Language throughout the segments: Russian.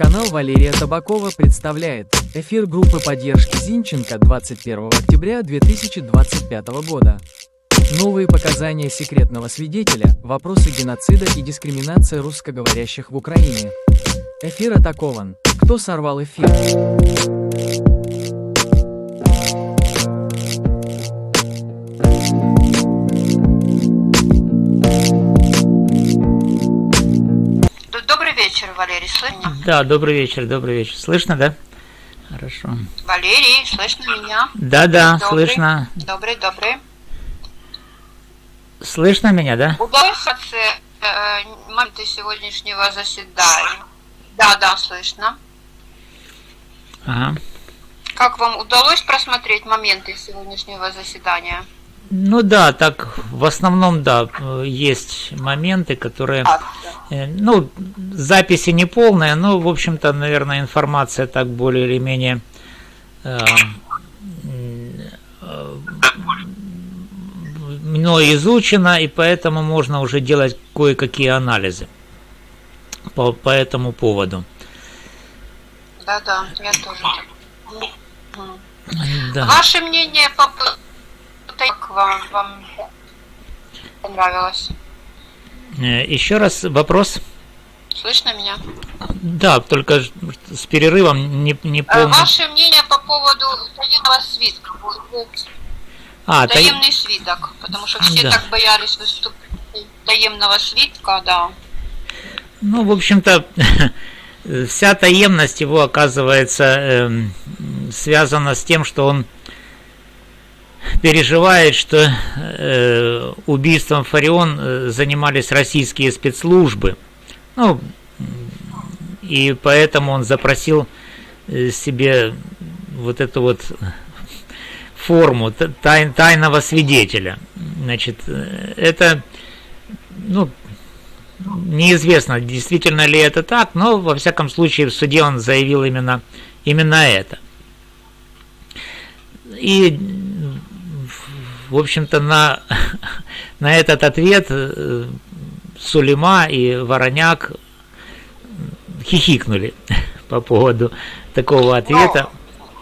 Канал Валерия Табакова представляет эфир группы поддержки Зинченко 21 октября 2025 года. Новые показания секретного свидетеля, вопросы геноцида и дискриминации русскоговорящих в Украине. Эфир атакован. Кто сорвал эфир? Добрый вечер, Валерий, слышно? Да, добрый вечер. Слышно, да? Хорошо. Валерий, слышно меня? Да, Добрый. слышно. Добрый. Слышно меня, да? Удалось моменты сегодняшнего заседания? Да, слышно. Ага. Как вам удалось просмотреть моменты сегодняшнего заседания? Ну да, так в основном, да, есть моменты, которые, ну, записи не полные, но, в общем-то, наверное, информация так более или менее мной изучена, и поэтому можно уже делать кое-какие анализы по этому поводу. Да, я тоже. Да. Ваше мнение по поводу, как вам понравилось? Еще раз вопрос. Слышно меня? Да, только с перерывом не полный. Ваше мнение по поводу таемного свитка? Таемный свиток, потому что все так боялись выступления таемного свитка, да. Ну, в общем-то, вся таемность его, оказывается, связана с тем, что он переживает, что убийством Фарион занимались российские спецслужбы. Ну, и поэтому он запросил себе вот эту вот форму тайного свидетеля. Значит, это, ну, неизвестно, действительно ли это так, но во всяком случае в суде он заявил именно это. И, в общем-то, на этот ответ Сулейма и Вороняк хихикнули по поводу такого ответа.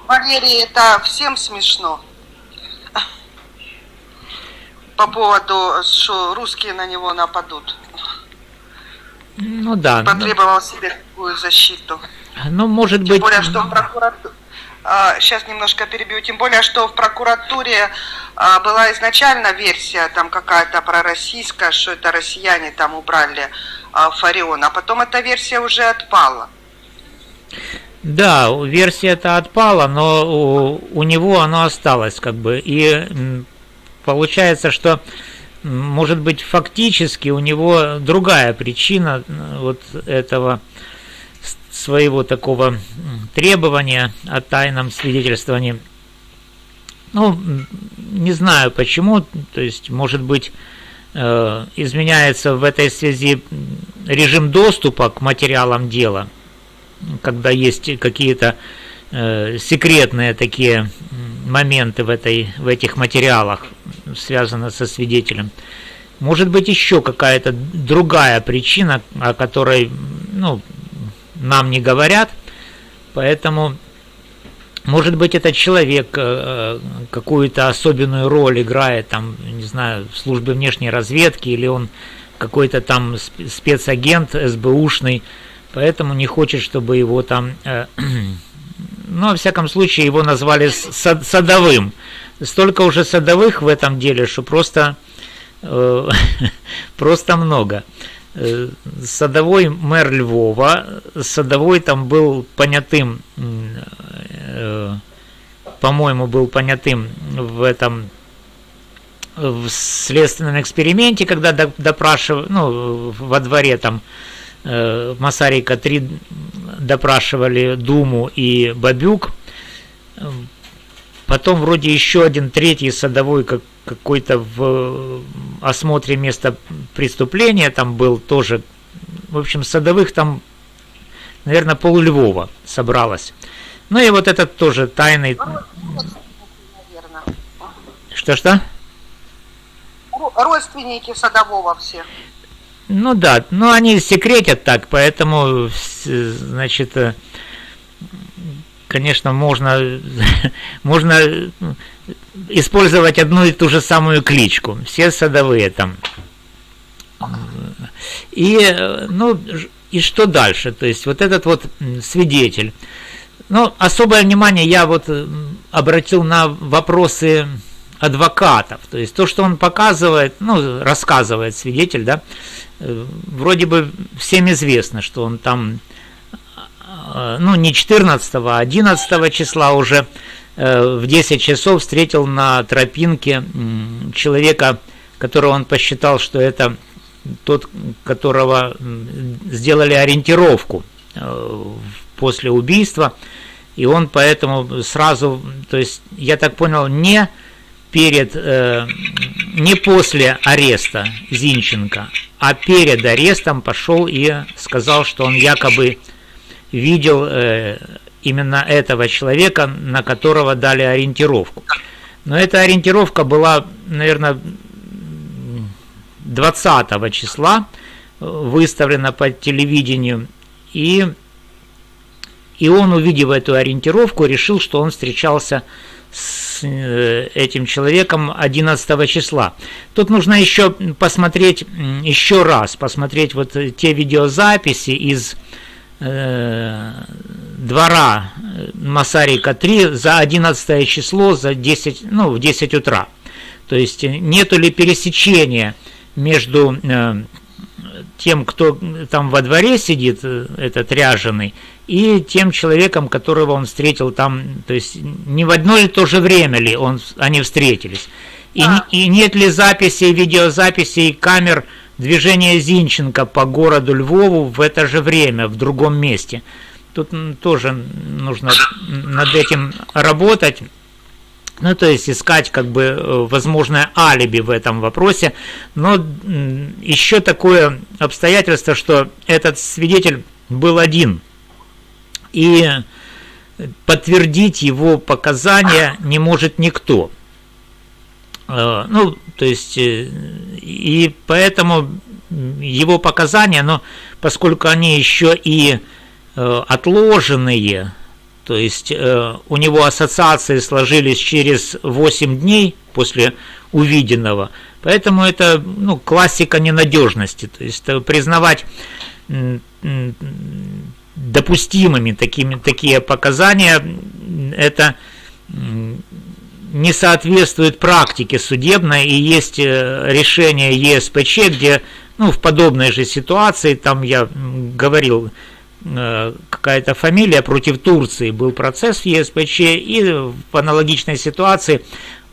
Валерий, это всем смешно. По поводу, что русские на него нападут. Ну да. Потребовал себе такую защиту. Ну, может быть... Тем более, что в прокуратуре... Сейчас немножко перебью. Тем более, что в прокуратуре была изначально версия там какая-то пророссийская, что это россияне там убрали Фарион, а потом эта версия уже отпала. Да, версия-то отпала, но у него она осталась, как бы. И получается, что, может быть, фактически у него другая причина вот этого своего такого требования о тайном свидетельствовании. Ну, не знаю почему, то есть, может быть, изменяется в этой связи режим доступа к материалам дела, когда есть какие-то секретные такие моменты в этих материалах, связанные со свидетелем. Может быть, еще какая-то другая причина, о которой, ну, нам не говорят, поэтому, может быть, этот человек какую-то особенную роль играет, там, не знаю, в службе внешней разведки, или он какой-то там спецагент СБУшный, поэтому не хочет, чтобы его там, ну, во всяком случае, его назвали садовым. Столько уже садовых в этом деле, что просто много. Садовой мэр Львова, Садовой там был понятым, по-моему, был понятым в следственном эксперименте, когда допрашивали, ну, во дворе там Масарика 3 допрашивали Думу и Бабюк. Потом вроде еще один третий Садовой какой-то в осмотре места преступления там был тоже. В общем, Садовых там, наверное, пол-Львова собралось. Ну и вот этот тоже тайный... Что? Родственники Садового все. Ну да, но они секретят так, поэтому, значит, конечно, можно использовать одну и ту же самую кличку. Все садовые там. И что дальше? То есть вот этот вот свидетель. Ну, особое внимание я вот обратил на вопросы адвокатов. То есть то, что он показывает, ну, рассказывает свидетель, да, вроде бы всем известно, что он там, ну, не 14, а 11 числа уже в 10 часов встретил на тропинке человека, которого он посчитал, что это тот, которого сделали ориентировку после убийства, и он поэтому сразу, то есть, я так понял, не после ареста Зинченко, а перед арестом пошел и сказал, что он якобы видел именно этого человека, на которого дали ориентировку. Но эта ориентировка была, наверное, 20 числа выставлена по телевидению, и он, увидев эту ориентировку, решил, что он встречался с этим человеком 11 числа. Тут нужно еще посмотреть, еще раз посмотреть вот те видеозаписи из двора Масарика 3 за 11 число, за 10, ну, в 10 утра. То есть нету ли пересечения между тем, кто там во дворе сидит, этот ряженый, и тем человеком, которого он встретил там, то есть не в одно и то же время ли они встретились. И нет ли записей, видеозаписей камер движения Зинченко по городу Львову в это же время, в другом месте. Тут тоже нужно над этим работать. Ну, то есть искать как бы возможное алиби в этом вопросе. Но еще такое обстоятельство, что этот свидетель был один. И подтвердить его показания не может никто. Ну, то есть, и поэтому его показания, но поскольку они еще и отложенные, то есть у него ассоциации сложились через 8 дней после увиденного, поэтому это, ну, классика ненадежности, то есть признавать допустимыми такие показания, это не соответствует практике судебной, и есть решение ЕСПЧ, где, ну, в подобной же ситуации, там я говорил, какая-то фамилия, против Турции был процесс в ЕСПЧ, и в аналогичной ситуации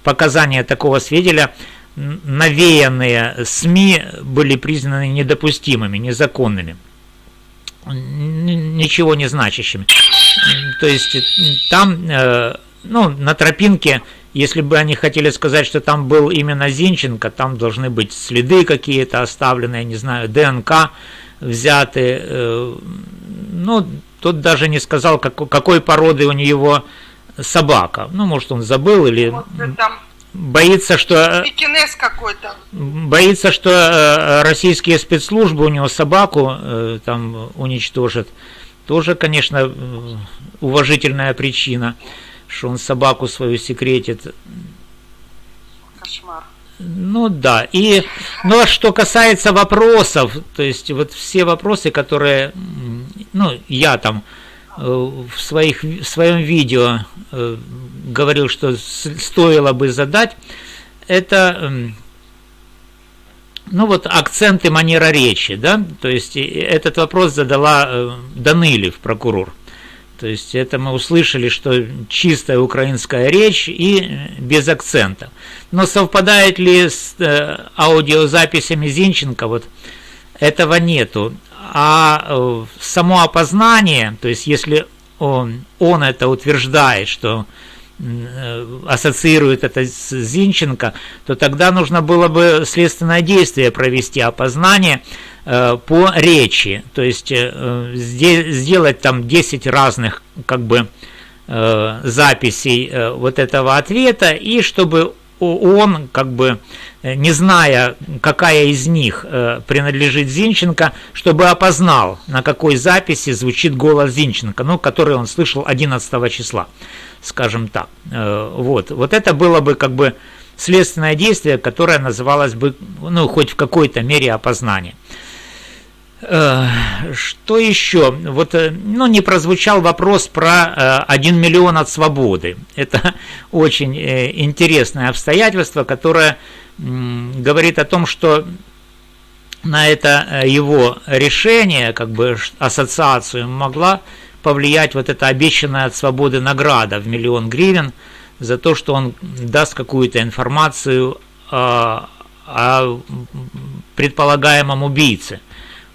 показания такого свидетеля, навеянные СМИ, были признаны недопустимыми, незаконными, ничего не значащими. То есть там, ну, на тропинке, если бы они хотели сказать, что там был именно Зинченко, там должны быть следы какие-то оставленные, не знаю, ДНК взяты. Ну, тот даже не сказал, какой породы у него собака. Ну, может, он забыл или боится, что пекинес какой-то. Боится, что российские спецслужбы у него собаку там уничтожат. Тоже, конечно, уважительная причина, что он собаку свою секретит. Кошмар. Ну да, ну а что касается вопросов, то есть вот все вопросы, которые, ну, я там в своем видео говорил, что стоило бы задать, это, ну вот, акценты, манера речи, да, то есть этот вопрос задала Данилев, прокурор. То есть это мы услышали, что чистая украинская речь и без акцента. Но совпадает ли с аудиозаписями Зинченко, вот этого нету. А само опознание, то есть если он это утверждает, что ассоциирует это с Зинченко, то тогда нужно было бы следственное действие провести, опознание по речи, то есть сделать там 10 разных как бы записей вот этого ответа, и чтобы он, как бы, не зная, какая из них принадлежит Зинченко, чтобы опознал, на какой записи звучит голос Зинченко, ну, который он слышал 11 числа, скажем так. Вот это было бы, как бы, следственное действие, которое называлось бы, ну, хоть в какой-то мере опознание. Что еще? Вот, ну, не прозвучал вопрос про 1 миллион от свободы. Это очень интересное обстоятельство, которое говорит о том, что на это его решение, как бы ассоциацию, могла повлиять вот эта обещанная от свободы награда в 1 миллион гривен за то, что он даст какую-то информацию о предполагаемом убийце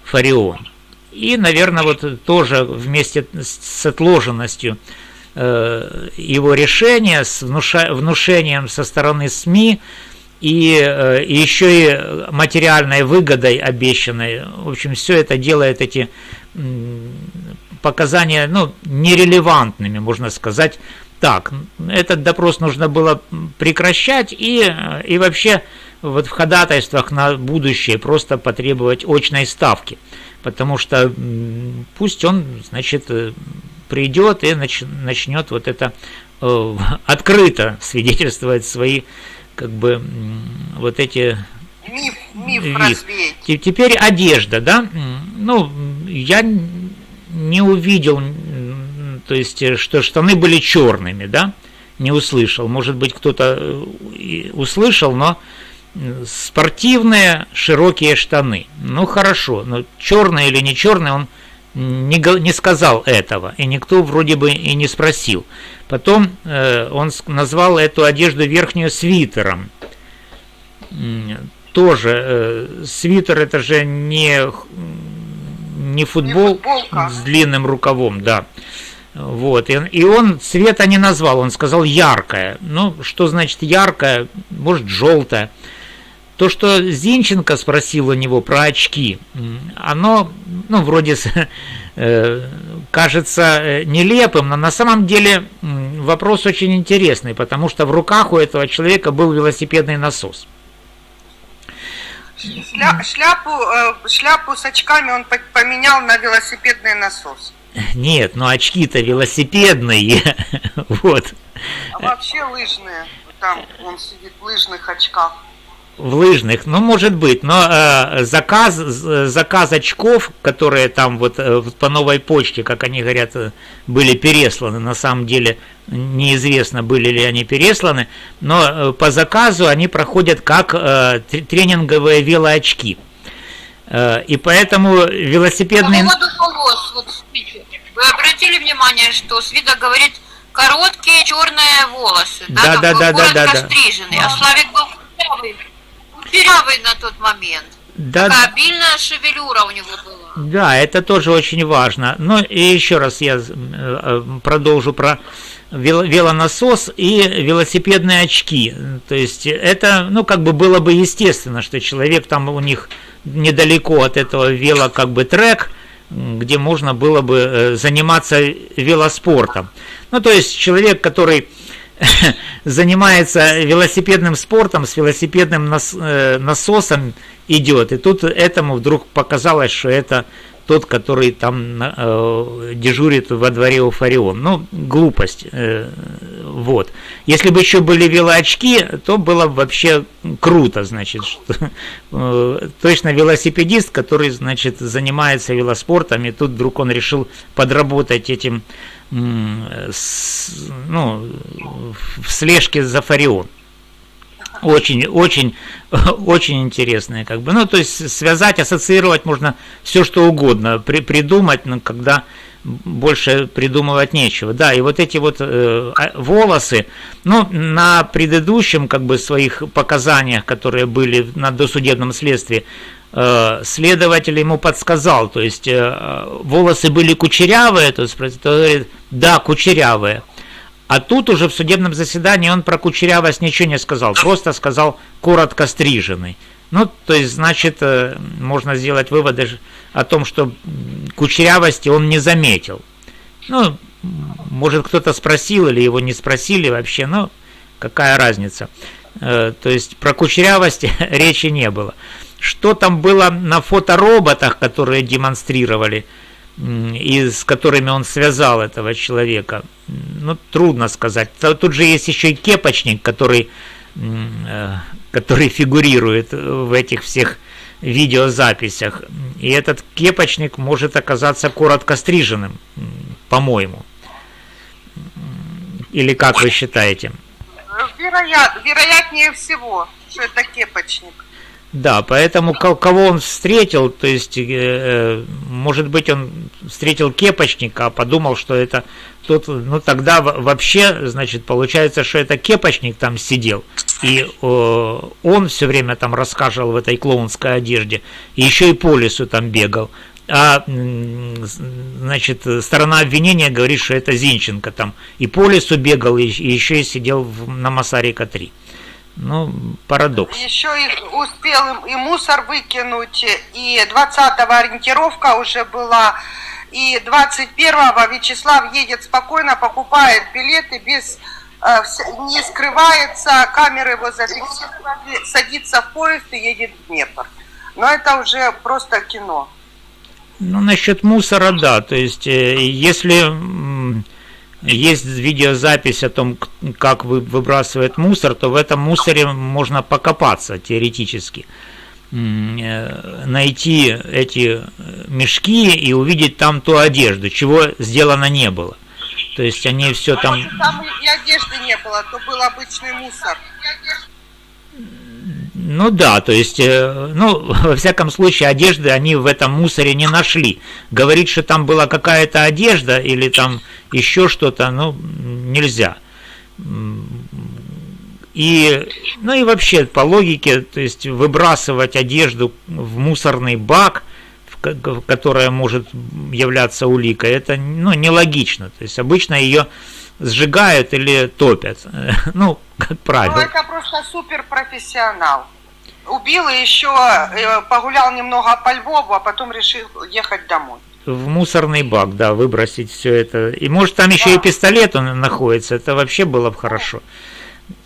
Фарион. И, наверное, вот тоже вместе с отложенностью его решения, с внушением со стороны СМИ и еще и материальной выгодой обещанной, в общем, все это делает эти показания, ну, нерелевантными, можно сказать так. Этот допрос нужно было прекращать и вообще вот в ходатайствах на будущее просто потребовать очной ставки, потому что пусть он, значит, придет и начнет вот это открыто свидетельствовать свои, как бы, вот эти миф развеять. Теперь одежда, да, ну, я не увидел, то есть, что штаны были черными, да, не услышал, может быть, кто-то услышал, но спортивные широкие штаны. Ну хорошо, но черные или не черные он не сказал этого, и никто вроде бы и не спросил. Потом он назвал эту одежду верхнюю свитером. Тоже свитер — это же не футболка с длинным рукавом, да. Вот, и он цвета не назвал, он сказал яркое. Ну, что значит яркое? Может, желтое. То, что Зинченко спросил у него про очки, оно, ну, вроде кажется нелепым, но на самом деле вопрос очень интересный, потому что в руках у этого человека был велосипедный насос. Шляпу с очками он поменял на велосипедный насос. Нет, но очки-то велосипедные, вот. А вообще лыжные, там он сидит в лыжных очках. В лыжных, ну, может быть, но заказ очков, которые там вот по новой почте, как они говорят, были пересланы, на самом деле неизвестно, были ли они пересланы, но по заказу они проходят как тренинговые велоочки. И поэтому велосипедные... По поводу волос, вот смотрите, вы обратили внимание, что Свида говорит короткие черные волосы, да, коротко стриженные, а Славик был кучерявый на тот момент. Да, такая обильная шевелюра у него была. Да, это тоже очень важно. Ну и еще раз я продолжу про велонасос и велосипедные очки. То есть это, ну, как бы было бы естественно, что человек там у них недалеко от этого как бы трек, где можно было бы заниматься велоспортом. Ну, то есть человек, который занимается велосипедным спортом, с велосипедным насосом идет. И тут этому вдруг показалось, что это тот, который там дежурит во дворе у Фарион. Ну, глупость. Вот. Если бы еще были велоочки, то было бы вообще круто, значит. Что, точно велосипедист, который, значит, занимается велоспортом, и тут вдруг он решил подработать этим, ну, в слежке за Фарион. Очень, очень, очень интересное, как бы. Ну, то есть связать, ассоциировать можно все, что угодно, придумать, но когда больше придумывать нечего. Да, и вот эти вот волосы, ну, на предыдущем, как бы, своих показаниях, которые были на досудебном следствии, следователь ему подсказал, то есть волосы были кучерявые, то есть говорит, да, кучерявые. А тут уже в судебном заседании он про кучерявость ничего не сказал, просто сказал коротко стриженный. Ну, то есть, значит, можно сделать выводы о том, что кучерявости он не заметил. Ну, может, кто-то спросил или его не спросили вообще, но какая разница. То есть про кучерявость речи не было. Что там было на фотороботах, которые демонстрировали, и с которыми он связал этого человека, ну, трудно сказать. Тут же есть еще и кепочник, который фигурирует в этих всех видеозаписях. И этот кепочник может оказаться коротко стриженным, по-моему. Или как вы считаете? Вероятнее всего, что это кепочник. Да, поэтому кого он встретил, то есть, может быть, он встретил кепочника, а подумал, что это тот, ну тогда вообще, значит, получается, что это кепочник там сидел, и он все время там рассказывал в этой клоунской одежде, и еще и по лесу там бегал. А, значит, сторона обвинения говорит, что это Зинченко там и по лесу бегал, и еще и сидел на Масарика 3. Ну, парадокс. Еще и успел и мусор выкинуть, и 20-го ориентировка уже была, и 21-го Вячеслав едет спокойно, покупает билеты, без, не скрывается, камеры его зафиксировали, садится в поезд и едет в Днепр. Но это уже просто кино. Ну, насчет мусора, да, то есть, если есть видеозапись о том, как выбрасывает мусор, то в этом мусоре можно покопаться теоретически, найти эти мешки и увидеть там ту одежду, чего сделано не было. То есть они все там... Там и одежды не было, то был обычный мусор. Ну да, то есть, ну, во всяком случае, одежды они в этом мусоре не нашли. Говорить, что там была какая-то одежда или там еще что-то, ну, нельзя. И, ну и вообще, по логике, то есть, выбрасывать одежду в мусорный бак, которая может являться уликой, это, ну, нелогично. То есть, обычно ее сжигают или топят, ну, как правило. Ну, это просто суперпрофессионал. Убил и еще погулял немного по Львову, а потом решил ехать домой. В мусорный бак, да, выбросить все это. И может там еще и пистолет он находится, это вообще было бы хорошо.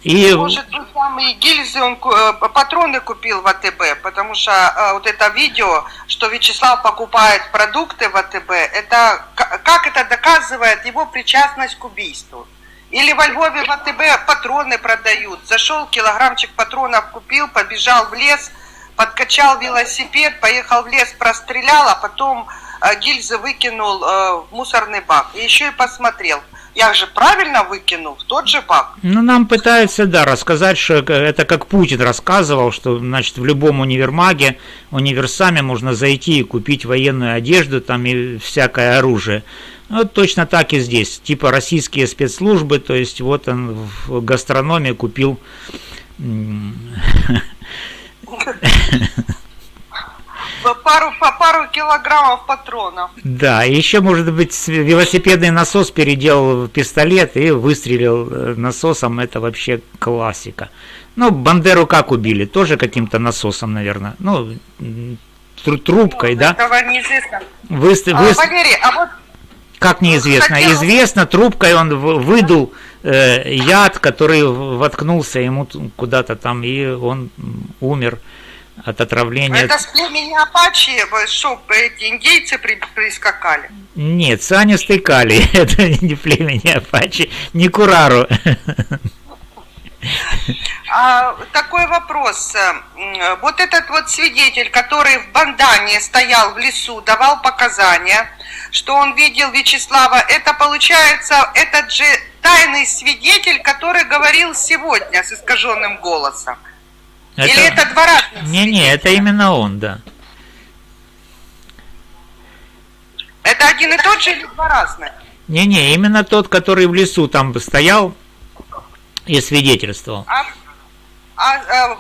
И... Может быть, там и гильзы, он патроны купил в АТБ, потому что вот это видео, что Вячеслав покупает продукты в АТБ, это как это доказывает его причастность к убийству? Или во Львове в АТБ патроны продают, зашел, килограммчик патронов купил, побежал в лес, подкачал велосипед, поехал в лес, прострелял, а потом гильзы выкинул в мусорный бак. И еще и посмотрел. Я же правильно выкинул в тот же бак. Ну, нам пытаются, да, рассказать, что это как Путин рассказывал, что, значит, в любом универмаге, универсаме можно зайти и купить военную одежду, там и всякое оружие. Вот точно так и здесь. Типа российские спецслужбы, то есть вот он в гастрономе купил... По пару килограммов патронов. Да, и еще, может быть, велосипедный насос переделал в пистолет и выстрелил насосом. Это вообще классика. Ну, Бандеру как убили? Тоже каким-то насосом, наверное. Ну, трубкой, да? Этого неизвестно. Валерий, а вот... Как неизвестно? Известно, трубкой он выдул яд, который воткнулся ему куда-то там, и он умер от отравления. Это с племени Апачи, что эти индейцы прискакали? Нет, сани стыкали, это не племени Апачи, не Курару. Такой вопрос. Вот этот вот свидетель, который в бандане стоял в лесу, давал показания, что он видел Вячеслава, это получается этот же тайный свидетель, который говорил сегодня с искаженным голосом. Или это два разных свидетеля? Не, это именно он, да. Это один и тот же или два разных? Не, именно тот, который в лесу там стоял и свидетельствовал.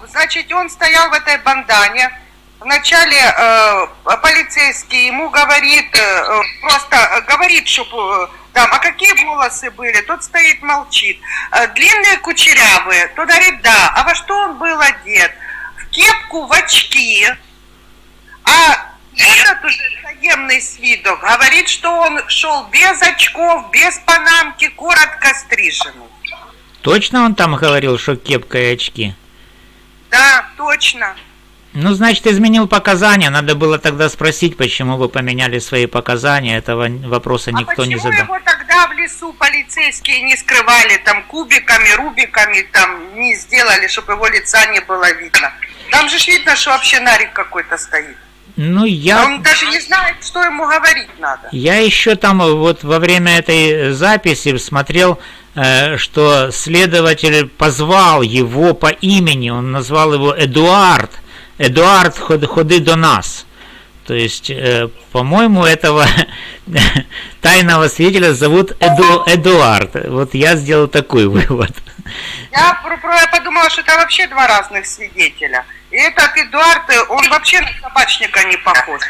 Значит, он стоял в этой бандане. Вначале полицейский ему говорит, просто говорит, что там, а какие волосы были? Тот стоит, молчит. Длинные, кучерявые. Тот говорит, да. А во что он был одет? В кепку, в очки. А этот уже таемный свидок говорит, что он шел без очков, без панамки, коротко стриженный. Точно он там говорил, что кепка и очки? Да, точно. Ну, значит, изменил показания. Надо было тогда спросить, почему вы поменяли свои показания. Этого вопроса никто не задал. Почему его тогда в лесу полицейские не скрывали там кубиками, рубиками, там не сделали, чтобы его лица не было видно? Там же видно, что вообще нарик какой-то стоит. Ну, Он даже не знает, что ему говорить надо. Я еще там вот во время этой записи смотрел, что следователь позвал его по имени. Он назвал его Эдуард. Эдуард, ходи до нас. То есть, по-моему, этого тайного свидетеля зовут Эдуард. Вот я сделал такой вывод. Я подумала, что это вообще два разных свидетеля. И этот Эдуард, он вообще на собачника не похож.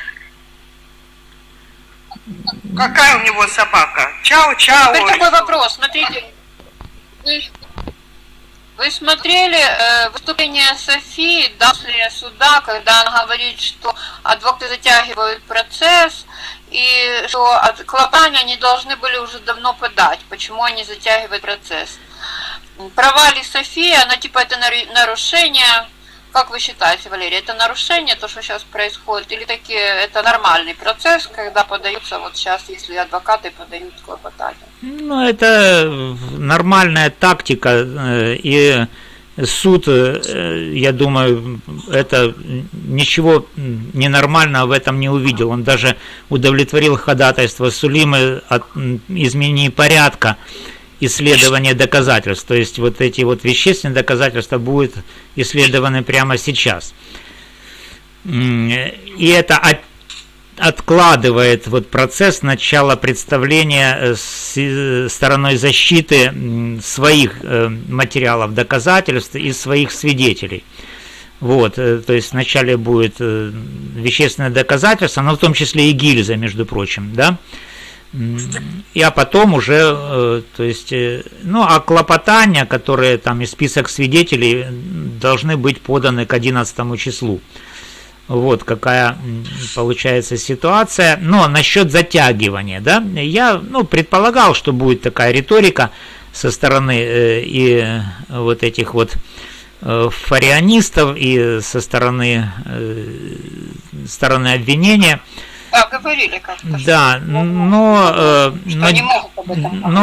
Какая у него собака? Чау-чау. Теперь такой вопрос. Смотрите, вы смотрели выступление Софии после суда, когда она говорит, что адвокаты затягивают процесс, и что клопания они должны были уже давно подать. Почему они затягивают процесс? Права ли Софии, она типа это нарушение. Как вы считаете, Валерий, это нарушение, то, что сейчас происходит, или таки это нормальный процесс, когда подаются, вот сейчас, если адвокаты подают клопотание? Ну, это нормальная тактика, и суд, я думаю, это ничего ненормального в этом не увидел. Он даже удовлетворил ходатайство Сулимы от изменения порядка исследования доказательств, то есть вот эти вот вещественные доказательства будут исследованы прямо сейчас. И это откладывает вот процесс начала представления с стороной защиты своих материалов доказательств и своих свидетелей. Вот, то есть вначале будет вещественное доказательство, но в том числе и гильза, между прочим, да, а потом уже, то есть, ну, а клопотания, которые там и список свидетелей должны быть поданы к 11 числу. Вот какая получается ситуация. Но насчет затягивания, да, я, ну, предполагал, что будет такая риторика со стороны и вот этих вот фарианистов и со стороны обвинения. Говорили как-то. Да, но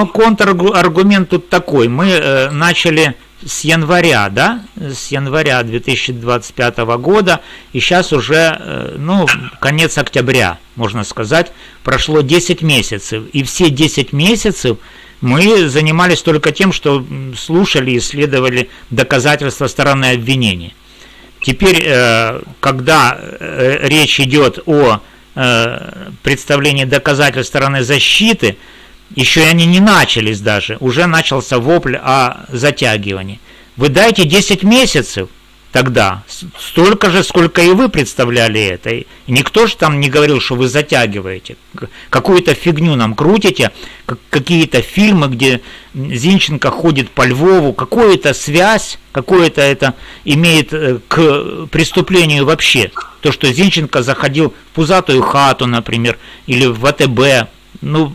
контраргумент тут такой. Мы начали с января, да, с января 2025 года, и сейчас уже, ну, конец октября, можно сказать, прошло 10 месяцев, и все 10 месяцев мы занимались только тем, что слушали и исследовали доказательства стороны обвинения. Теперь, когда речь идет о представление доказательств стороны защиты, еще и они не начались даже, уже начался вопль о затягивании. Вы дайте 10 месяцев тогда, столько же, сколько и вы представляли это. И никто же там не говорил, что вы затягиваете. Какую-то фигню нам крутите, какие-то фильмы, где Зинченко ходит по Львову, какую-то связь, какое-то это имеет к преступлению вообще. То, что Зинченко заходил в пузатую хату, например, или в ВТБ, ну,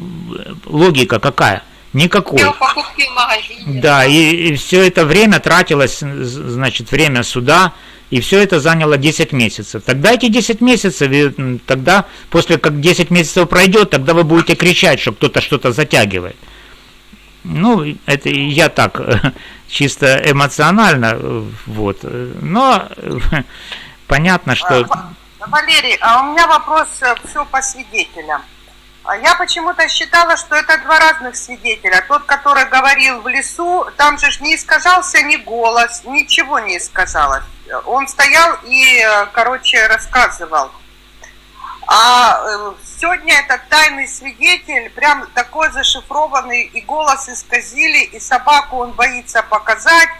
логика какая? Никакой. Покупки в магазине. Да, и все это время тратилось, значит, время суда, и все это заняло 10 месяцев. Тогда эти 10 месяцев, и тогда, после как 10 месяцев пройдет, тогда вы будете кричать, что кто-то что-то затягивает. Ну, это я так, чисто эмоционально, вот. Но понятно, что... Валерий, а у меня вопрос все по свидетелям. Я почему-то считала, что это два разных свидетеля. Тот, который говорил в лесу, там же не искажался ни голос, ничего не искажалось. Он стоял и, короче, рассказывал. А сегодня этот тайный свидетель, прям такой зашифрованный, и голос исказили, и собаку он боится показать,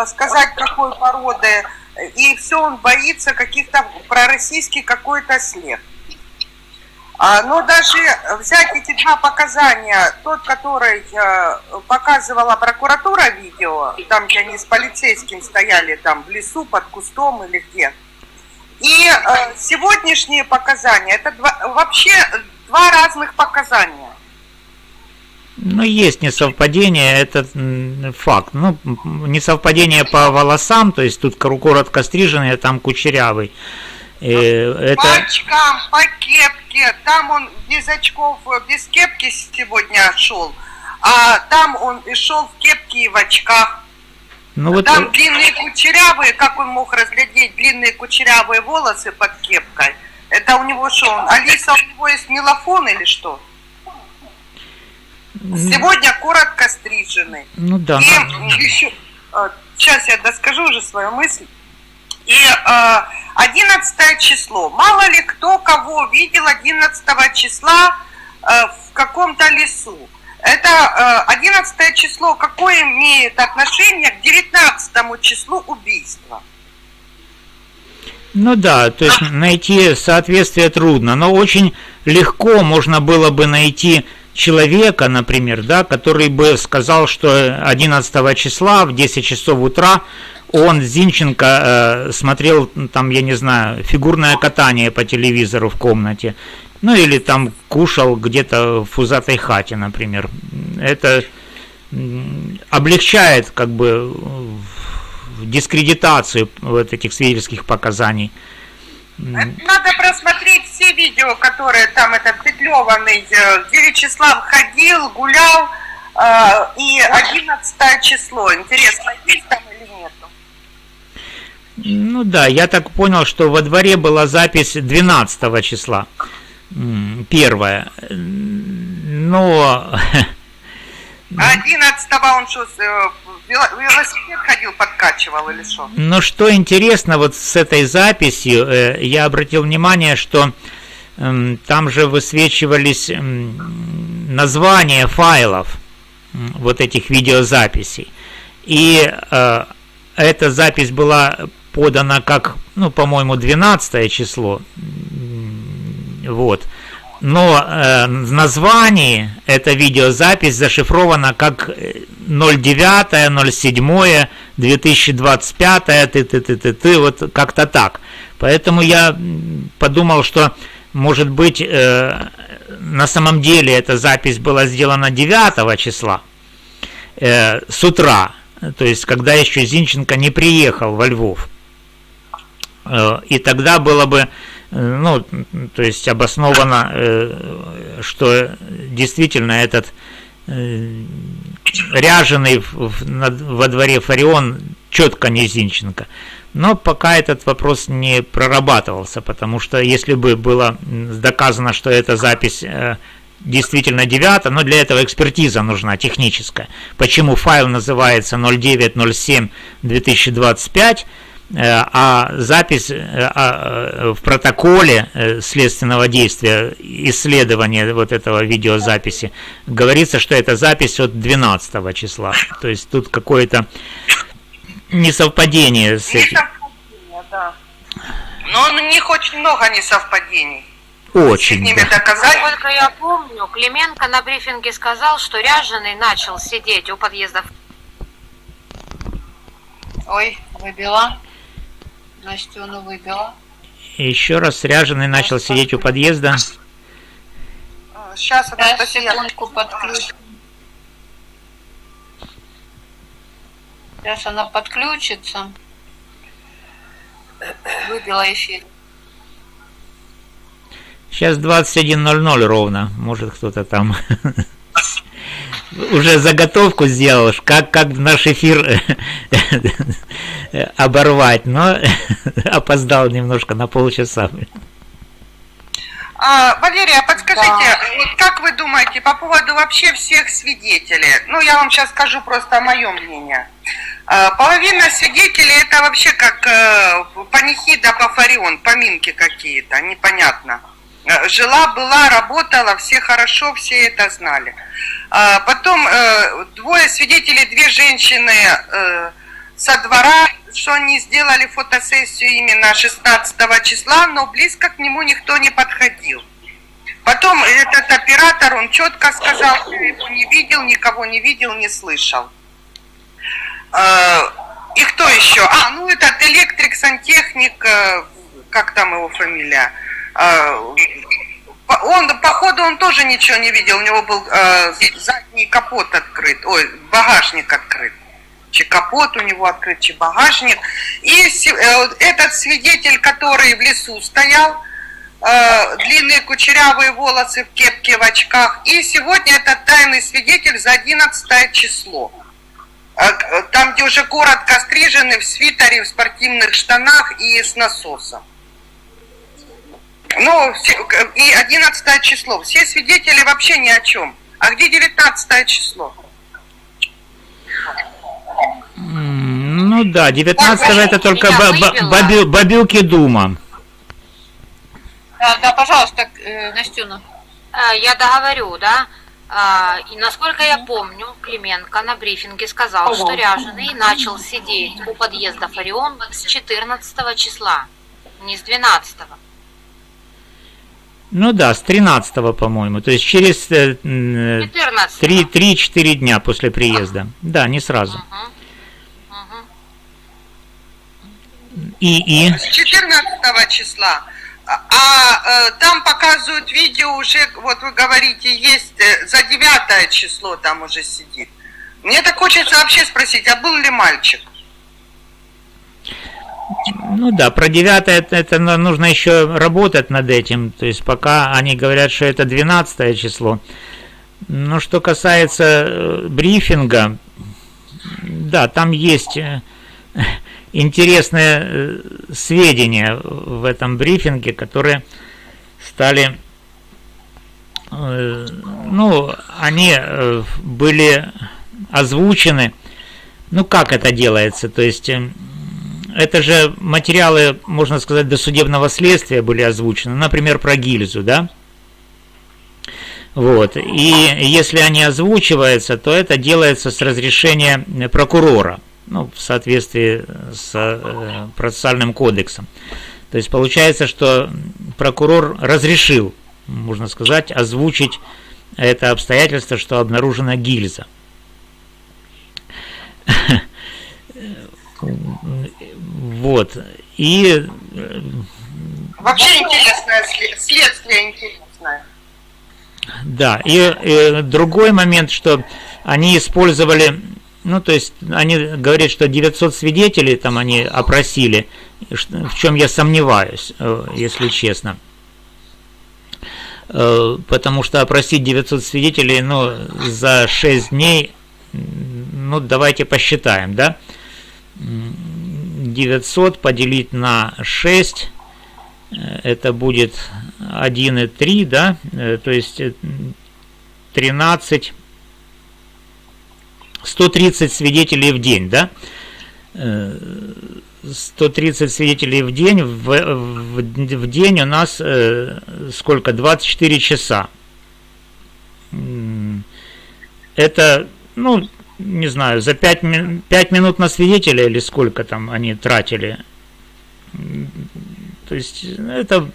сказать какой породы, и все он боится каких-то пророссийский какой-то след. Но даже взять эти два показания, тот, который показывала прокуратура видео, там, где они с полицейским стояли, там, в лесу, под кустом или где, и сегодняшние показания, это вообще два разных показания. Ну, есть несовпадение, это факт. Ну, несовпадение по волосам, то есть тут коротко стриженный, а там кучерявый. Это... По очкам, по кепке, там он без очков, без кепки сегодня шел, а там он и шел в кепке и в очках. Ну, вот... Там длинные кучерявые, как он мог разглядеть длинные кучерявые волосы под кепкой? Это у него что, Алиса, у него есть мелофон или что? Сегодня коротко стриженный. Ну да. И еще, сейчас я доскажу уже свою мысль. И 11 число. Мало ли кто кого видел 11 числа в каком-то лесу. Это 11 число какое имеет отношение к 19 числу убийства? Ну да, то есть найти соответствие трудно, но очень легко можно было бы найти человека, например, да, который бы сказал, что 11 числа в 10 часов утра он, Зинченко, смотрел, там, я не знаю, фигурное катание по телевизору в комнате, ну или там кушал где-то в пузатой хате, например. Это облегчает как бы дискредитацию вот этих свидетельских показаний. Надо просмотреть все видео, которые там этот Петлеванный 9 числа ходил, гулял, и 11 число. Интересно, есть там или нет? Ну да, я так понял, что во дворе была запись 12 числа, первая, но... 11-го он что, велосипед ходил, подкачивал или что? Но что интересно, вот с этой записью, я обратил внимание, что там же высвечивались названия файлов вот этих видеозаписей. И эта запись была подана как, ну, по-моему, 12 число. Вот. Но в названии эта видеозапись зашифрована как 09.07.2025, вот как-то так. Поэтому я подумал, что, может быть, на самом деле эта запись была сделана 9 числа с утра, то есть когда еще Зинченко не приехал во Львов. И тогда было бы, ну, то есть обосновано, что действительно этот ряженый во дворе Фарион четко не Зинченко. Но пока этот вопрос не прорабатывался, потому что если бы было доказано, что эта запись действительно 9, но для этого экспертиза нужна техническая. Почему файл называется 09.07.2025, а запись в протоколе следственного действия, исследования вот этого видеозаписи, говорится, что это запись от 12 числа. То есть тут какое-то несовпадение с этим. Несовпадение, да. Но у них очень много несовпадений. Очень. Да. Насколько я помню, Клименко на брифинге сказал, что Ряженый начал сидеть у подъезда. Ой, выбила. Настену выбила. Еще раз, Ряженый начал сидеть у подъезда. Сейчас, секундку подключу. Сейчас она подключится. Выбила эфир. Сейчас 21:00 ровно. Может, кто-то там уже заготовку сделал, как наш эфир оборвать, но опоздал немножко на полчаса. Валерия, подскажите, вот как вы думаете по поводу вообще всех свидетелей? Ну, я вам сейчас скажу просто мое мнение. Половина свидетелей это вообще как панихида по Фарион, поминки какие-то, непонятно. Жила-была, работала, все хорошо, все это знали. Потом двое свидетелей, две женщины со двора, что они сделали фотосессию именно 16 числа, но близко к нему никто не подходил. Потом этот оператор, он четко сказал, что его не видел, никого не видел, не слышал. И кто еще? Ну этот электрик, сантехник, как там его фамилия? Он, походу, он тоже ничего не видел, у него был задний и капот открыт, ой, багажник открыт. Чи капот у него открыт, чи багажник. И этот свидетель, который в лесу стоял, длинные кучерявые волосы в кепке, в очках. И сегодня этот тайный свидетель за 11 число. Там, где уже коротко стрижены, в свитере, в спортивных штанах и с насосом. Ну, и 11 число. Все свидетели вообще ни о чем. А где 19 число? Ну да, 19-го это только бабилки Дума. Да, пожалуйста, Настюна. Я договорю, да? И насколько я помню, Клименко на брифинге сказал, что Ряженый начал сидеть у подъезда Фарион с 14 числа, не с 12-го. Ну да, с 13-го, по-моему, то есть через 3-4 дня после приезда. Да, не сразу. И? С 14 числа. Там показывают видео уже, вот вы говорите, есть за 9 число там уже сидит. Мне так хочется вообще спросить, а был ли мальчик? Ну да, про 9 это нужно еще работать над этим. То есть пока они говорят, что это 12 число. Но что касается брифинга, да, там есть интересные сведения в этом брифинге, которые стали, ну, они были озвучены. Ну, как это делается? То есть это же материалы, можно сказать, досудебного следствия были озвучены, например, про гильзу, да? Вот. И если они озвучиваются, то это делается с разрешения прокурора, ну, в соответствии с процессуальным кодексом. То есть получается, что прокурор разрешил, можно сказать, озвучить это обстоятельство, что обнаружена гильза. Вот. И вообще интересное следствие интересное. Да, и другой момент, что они использовали, ну, то есть они говорят, что 900 свидетелей там они опросили, в чем я сомневаюсь, если честно. Потому что опросить 900 свидетелей, ну, за 6 дней, ну, давайте посчитаем, да? 900 поделить на 6, это будет 1,3, да, то есть 13, 130 свидетелей в день, да, 130 свидетелей в день, в день у нас сколько, 24 часа, это, ну, не знаю, за 5 минут на свидетеля или сколько там они тратили. То есть это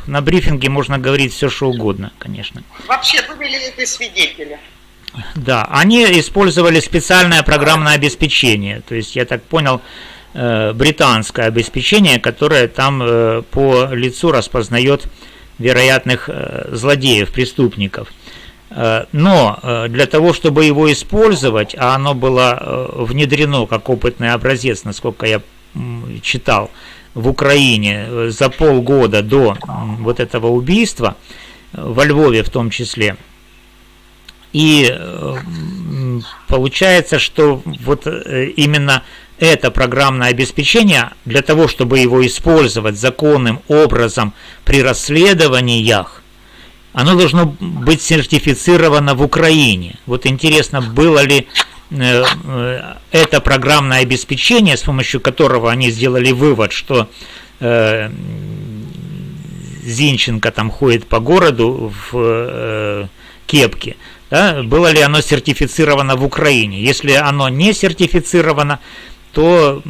на брифинге можно говорить все, что угодно, конечно. Вообще, были ли эти свидетели? Да, они использовали специальное программное обеспечение. То есть, я так понял, британское обеспечение, которое там по лицу распознает вероятных злодеев, преступников. Но для того, чтобы его использовать, а оно было внедрено как опытный образец, насколько я читал, в Украине за полгода до вот этого убийства, во Львове в том числе. И получается, что вот именно это программное обеспечение, для того, чтобы его использовать законным образом при расследованиях, оно должно быть сертифицировано в Украине. Вот интересно, было ли это программное обеспечение, с помощью которого они сделали вывод, что Зинченко там ходит по городу в кепке, да, было ли оно сертифицировано в Украине. Если оно не сертифицировано, то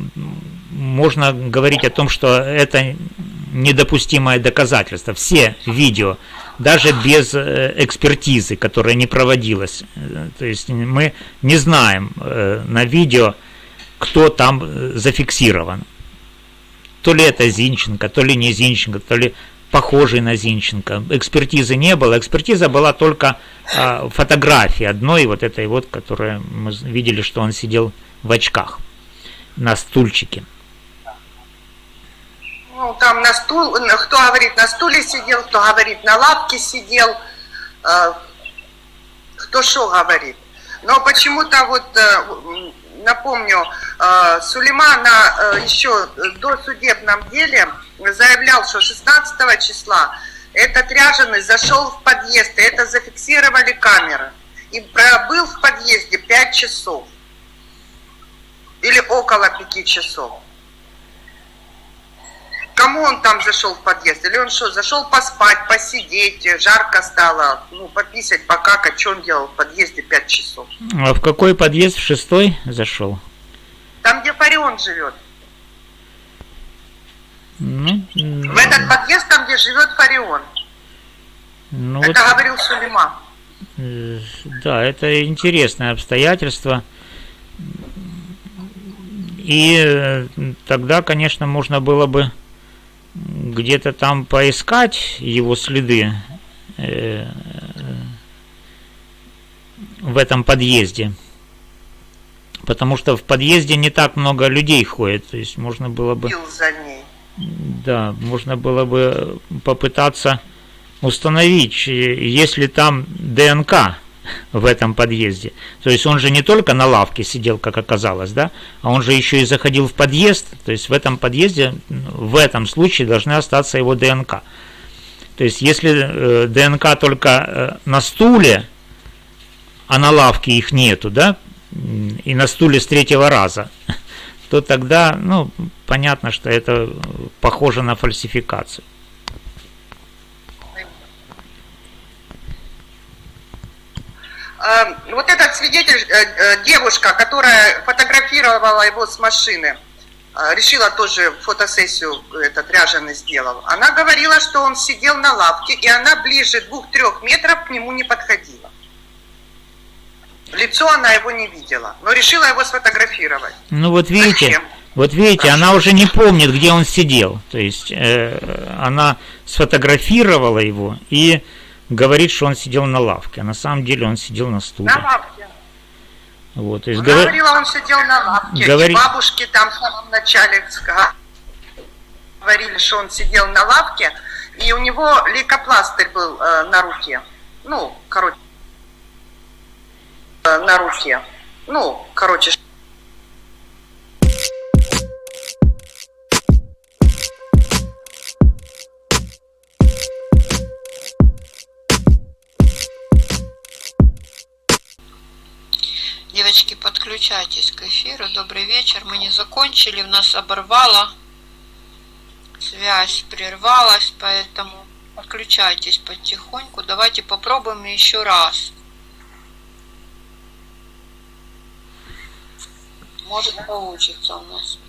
можно говорить о том, что это недопустимое доказательство. Все видео, даже без экспертизы, которая не проводилась. То есть мы не знаем на видео, кто там зафиксирован. То ли это Зинченко, то ли не Зинченко, то ли похожий на Зинченко. Экспертизы не было. Экспертиза была только фотографии одной, вот этой вот, которая мы видели, что он сидел в очках на стульчике. Ну, там на стул, кто говорит, на стуле сидел, кто говорит, на лавке сидел, кто что говорит. Но почему-то вот, напомню, Сулейман еще до судебном деле заявлял, что 16 числа этот ряженый зашел в подъезд, и это зафиксировали камеры. И пробыл в подъезде 5 часов. Или около 5 часов. Кому он там зашел в подъезд? Или он что, зашел поспать, посидеть, жарко стало, ну, пописать, покакать, что он делал в подъезде 5 часов? А в какой подъезд? В 6-й зашел? Там, где Фарион живет. Ну, в этот подъезд, там, где живет Фарион. Ну, это вот, говорил Сулейман. Да, это интересное обстоятельство. И тогда, конечно, можно было бы где-то там поискать его следы в этом подъезде. Потому что в подъезде не так много людей ходит. То есть можно было бы... За ней. Да, можно было бы попытаться установить, есть ли там ДНК в этом подъезде. То есть он же не только на лавке сидел, как оказалось, да, а он же еще и заходил в подъезд. То есть в этом подъезде, в этом случае должны остаться его ДНК. То есть если ДНК только на стуле, а на лавке их нету, да, и на стуле с 3-го раза, то тогда, ну, понятно, что это похоже на фальсификацию. Вот этот свидетель, девушка, которая фотографировала его с машины, решила тоже фотосессию, этот ряженый сделал. Она говорила, что он сидел на лавке, и она ближе 2-3 метров к нему не подходила. Лицо она его не видела, но решила его сфотографировать. Ну вот видите, зачем? Вот видите, она уже не помнит, где он сидел. То есть она сфотографировала его и говорит, что он сидел на лавке, а на самом деле он сидел на стуле. На лавке. Вот, то есть она говорила, он сидел на лавке. И бабушки там в самом начале говорили, что он сидел на лавке, и у него лейкопластырь был на руке. Ну, короче, на руке. Ну, короче. Девочки, подключайтесь к эфиру. Добрый вечер. Мы не закончили, у нас оборвало. Связь прервалась, поэтому подключайтесь потихоньку. Давайте попробуем еще раз. Может, получится у нас.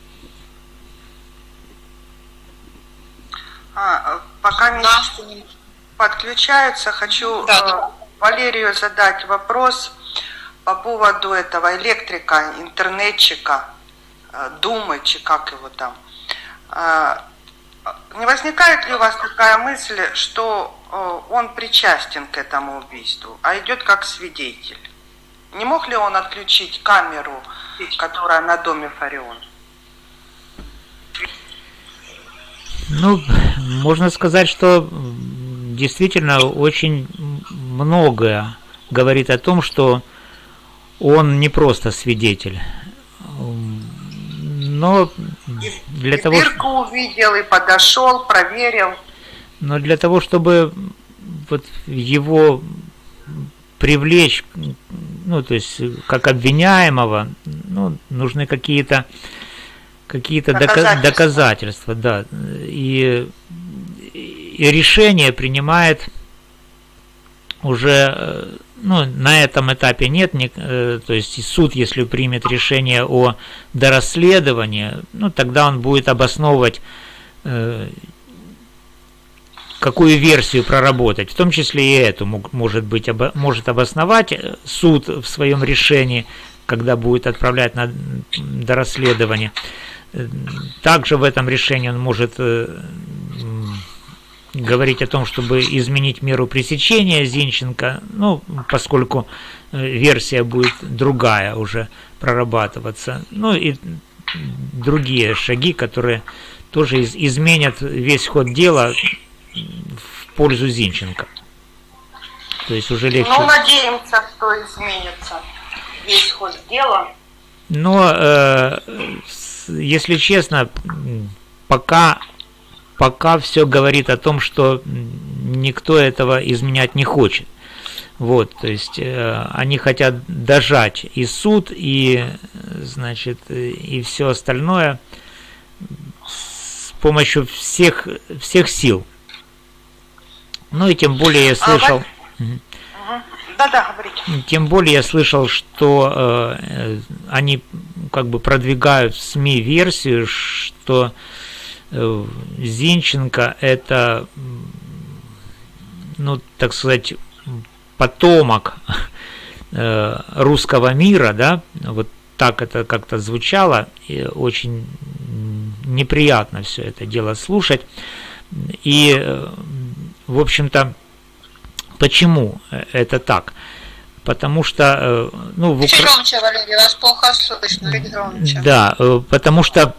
Пока не подключаются, хочу Валерию задать вопрос по поводу этого электрика, интернетчика, думычи, как его там. Не возникает ли у вас такая мысль, что он причастен к этому убийству, а идет как свидетель? Не мог ли он отключить камеру, которая на доме Фарион? Ну, можно сказать, что действительно очень многое говорит о том, что он не просто свидетель. Но для того, дырку увидел и подошел, проверил. Но для того, чтобы вот его привлечь, ну, то есть как обвиняемого, ну, нужны какие-то доказательства, да. И решение принимает уже, ну, на этом этапе нет, то есть суд, если примет решение о дорасследовании, ну, тогда он будет обосновывать, какую версию проработать, в том числе и эту может обосновать суд в своем решении, когда будет отправлять на дорасследование. Также в этом решении он может говорить о том, чтобы изменить меру пресечения Зинченко, ну, поскольку версия будет другая уже прорабатываться, ну и другие шаги, которые тоже изменят весь ход дела в пользу Зинченко. То есть уже легче. Ну, надеемся, что изменится весь ход дела. Но, если честно, пока все говорит о том, что никто этого изменять не хочет. Вот, то есть они хотят дожать и суд, и, значит, и все остальное с помощью всех сил. Ну и тем более я слышал... Да, говорите. Тем более я слышал, что они как бы продвигают в СМИ версию, что Зинченко это, ну, так сказать, потомок русского мира, да, вот так это как-то звучало, и очень неприятно все это дело слушать. И, в общем-то, почему это так? Потому что, ну, Чуть громче, Валерий, вас плохо слышно, чуть громче. Да, потому что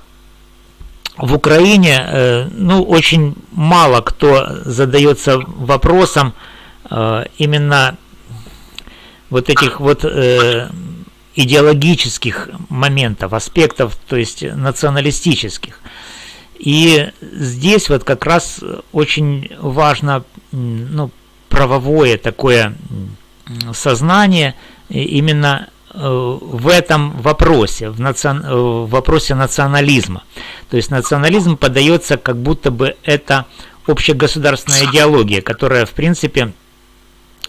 в Украине, ну, очень мало кто задается вопросом именно вот этих вот идеологических моментов, аспектов, то есть националистических. И здесь вот как раз очень важно, ну, правовое такое сознание именно в этом вопросе, в вопросе национализма. То есть национализм подается, как будто бы это общегосударственная идеология, которая, в принципе,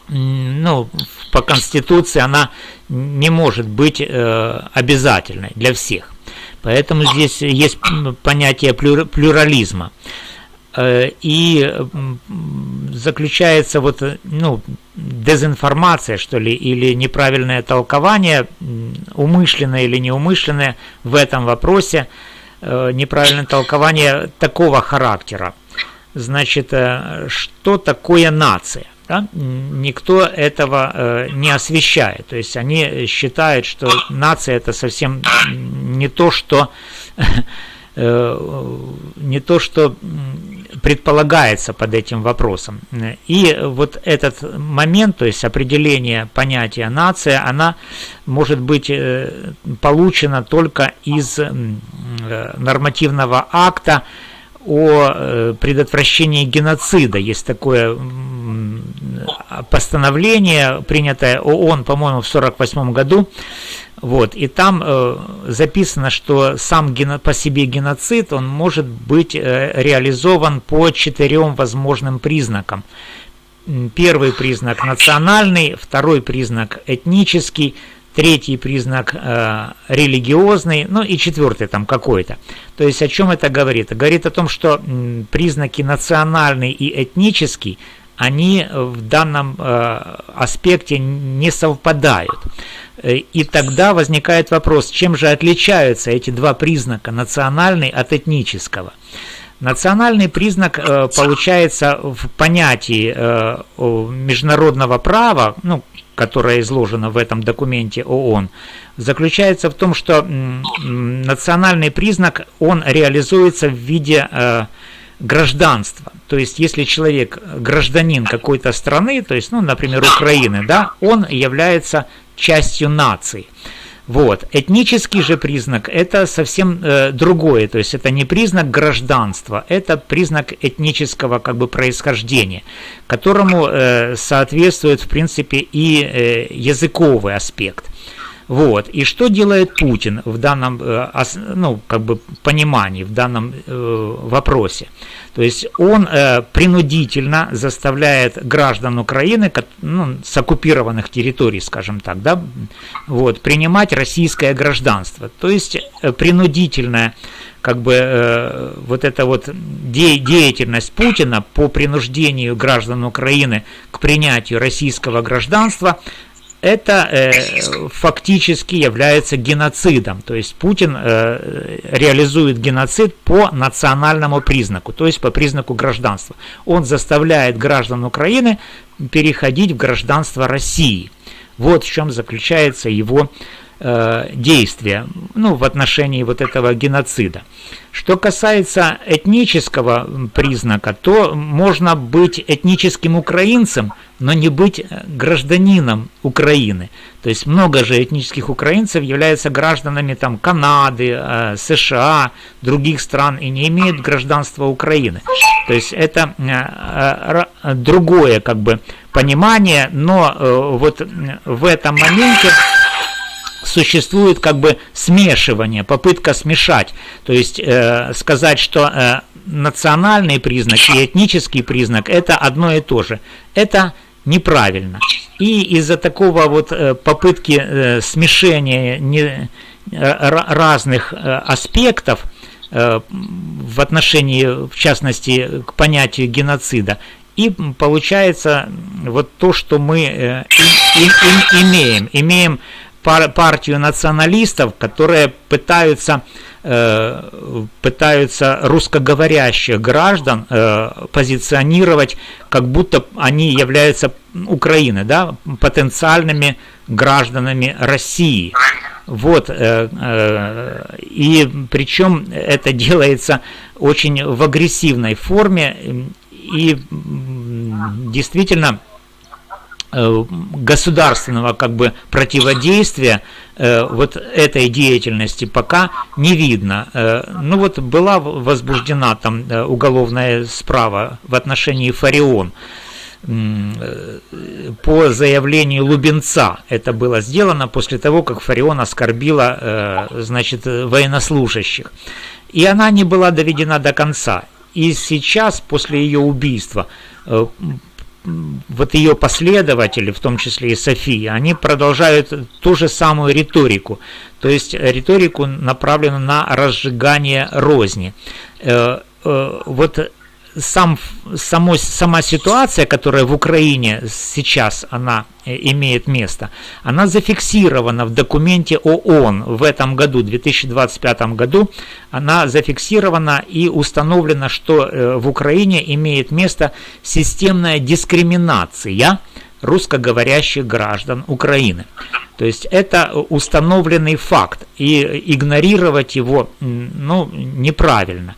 ну, по Конституции она не может быть обязательной для всех. Поэтому здесь есть понятие плюрализма. И заключается вот, ну, дезинформация, что ли, или неправильное толкование, умышленное или неумышленное в этом вопросе, неправильное толкование такого характера. Значит, что такое нация? Да? Никто этого не освещает. То есть они считают, что нация это совсем не то, что предполагается под этим вопросом. И вот этот момент, то есть определение понятия нация, она может быть получена только из нормативного акта о предотвращении геноцида. Есть такое постановление, принятое ООН, по-моему, в 1948 году. Вот, и там записано, что сам по себе геноцид, он может быть реализован по 4 возможным признакам. Первый признак национальный, второй признак этнический, третий признак религиозный, ну и четвертый там какой-то. То есть о чем это говорит? Говорит о том, что признаки национальный и этнический, они в данном аспекте не совпадают. И тогда возникает вопрос, чем же отличаются эти два признака, национальный от этнического. Национальный признак получается в понятии международного права, ну, которое изложено в этом документе ООН, заключается в том, что национальный признак, он реализуется в виде гражданства. То есть, если человек гражданин какой-то страны, то есть, ну, например, Украины, да, он является частью нации. Вот. Этнический же признак это совсем другое, то есть это не признак гражданства, это признак этнического как бы происхождения, которому соответствует в принципе и языковый аспект. Вот. И что делает Путин в данном ну, как бы понимании, в данном вопросе? То есть он принудительно заставляет граждан Украины, ну, с оккупированных территорий, скажем так, да, вот, принимать российское гражданство. То есть принудительная как бы вот эта вот деятельность Путина по принуждению граждан Украины к принятию российского гражданства, это фактически является геноцидом. То есть Путин реализует геноцид по национальному признаку, то есть по признаку гражданства. Он заставляет граждан Украины переходить в гражданство России. Вот в чем заключается его действия, ну, в отношении вот этого геноцида. Что касается этнического признака, то можно быть этническим украинцем, но не быть гражданином Украины. То есть много же этнических украинцев являются гражданами там Канады, США, других стран и не имеют гражданства Украины. То есть это другое как бы понимание, но вот в этом моменте существует как бы смешивание, попытка смешать, то есть сказать, что национальный признак и этнический признак это одно и то же. Это неправильно. И из-за такого вот попытки смешения разных аспектов в отношении, в частности, к понятию геноцида, и получается вот то, что мы имеем партию националистов, которые пытаются русскоговорящих граждан позиционировать, как будто они являются Украиной, да, потенциальными гражданами России. Вот, и причем это делается очень в агрессивной форме, и действительно государственного как бы противодействия вот этой деятельности пока не видно. Ну вот была возбуждена там уголовная справа в отношении Фарион по заявлению Лубенца. Это было сделано после того, как Фарион оскорбила, значит, военнослужащих. И она не была доведена до конца. И сейчас, после ее убийства, вот ее последователи, в том числе и София, они продолжают ту же самую риторику, то есть риторику, направленную на разжигание розни. Вот сама ситуация, которая в Украине сейчас она имеет место, она зафиксирована в документе ООН в этом году, 2025 году, она зафиксирована и установлено, что в Украине имеет место системная дискриминация русскоговорящих граждан Украины. То есть это установленный факт, и игнорировать его, ну, неправильно.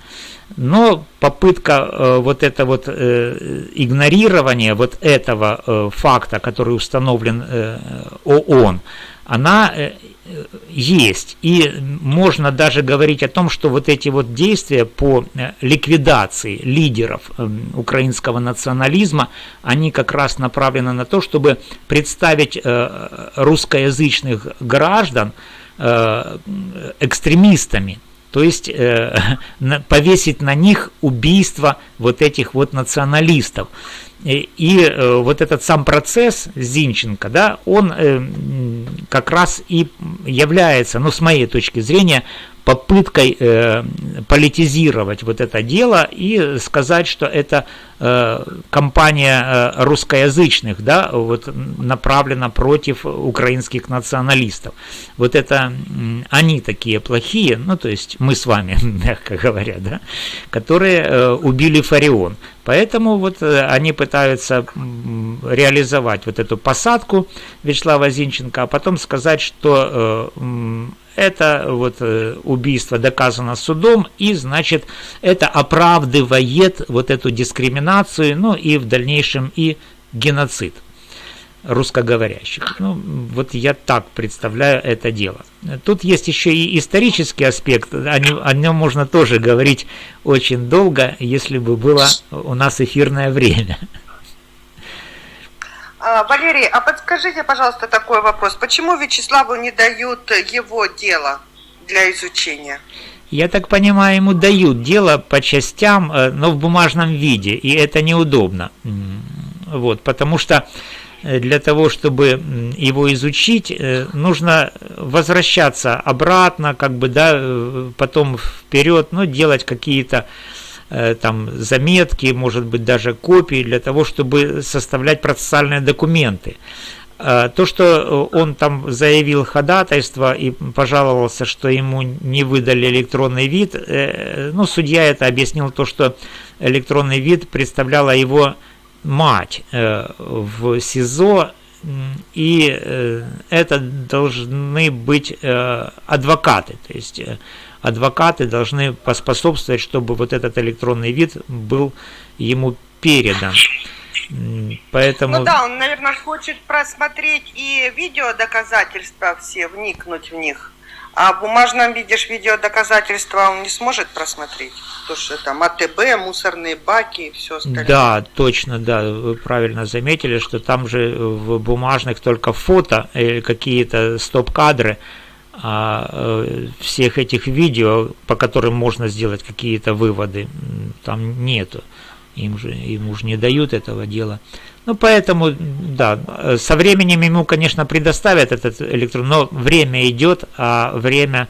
Но попытка вот это вот игнорирования вот этого факта, который установлен ООН, она есть. И можно даже говорить о том, что вот эти вот действия по ликвидации лидеров украинского национализма, они как раз направлены на то, чтобы представить русскоязычных граждан экстремистами. То есть повесить на них убийство вот этих вот националистов. И вот этот сам процесс Зинченко, да, он как раз и является, ну, с моей точки зрения, попыткой политизировать вот это дело и сказать, что это кампания русскоязычных, да, вот, направлена против украинских националистов. Вот это они такие плохие, ну, то есть мы с вами, мягко говоря, да, которые убили Фарион. Поэтому вот они пытаются реализовать вот эту посадку Вячеслава Зинченко, а потом сказать, что это вот убийство доказано судом, и, значит, это оправдывает вот эту дискриминацию, ну и в дальнейшем и геноцид русскоговорящих. Ну, вот я так представляю это дело. Тут есть еще и исторический аспект, о нем можно тоже говорить очень долго, если бы было у нас эфирное время. Валерий, а подскажите, пожалуйста, такой вопрос. Почему Вячеславу не дают его дело для изучения? Я так понимаю, ему дают дело по частям, но в бумажном виде, и это неудобно. Вот, потому что для того, чтобы его изучить, нужно возвращаться обратно, как бы, да, потом вперед, ну, делать какие-то там заметки, может быть, даже копии, для того, чтобы составлять процессуальные документы. То, что он там заявил ходатайство и пожаловался, что ему не выдали электронный вид, ну, судья это объяснил то, что электронный вид представляла его мать в СИЗО, и это должны быть адвокаты, то есть адвокаты должны поспособствовать, чтобы вот этот электронный вид был ему передан. Поэтому... Ну да, он, наверное, хочет просмотреть и видеодоказательства все, вникнуть в них. А в бумажном виде видеодоказательства он не сможет просмотреть. То, что там АТБ, мусорные баки и все остальное. Да, точно, да, вы правильно заметили, что там же в бумажных только фото или какие-то стоп-кадры, а всех этих видео, по которым можно сделать какие-то выводы, там нету. Им же не дают этого дела. Ну, поэтому, да, со временем ему, конечно, предоставят этот электрон, но время идет, а время,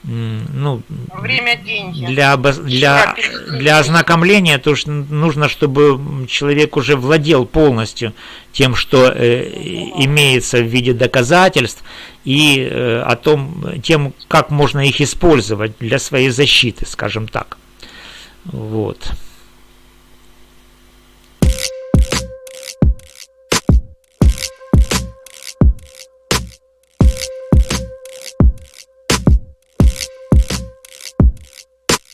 ну, время деньги. Для ознакомления то нужно, чтобы человек уже владел полностью тем, что имеется в виде доказательств, и о том, тем, как можно их использовать для своей защиты, скажем так. Вот.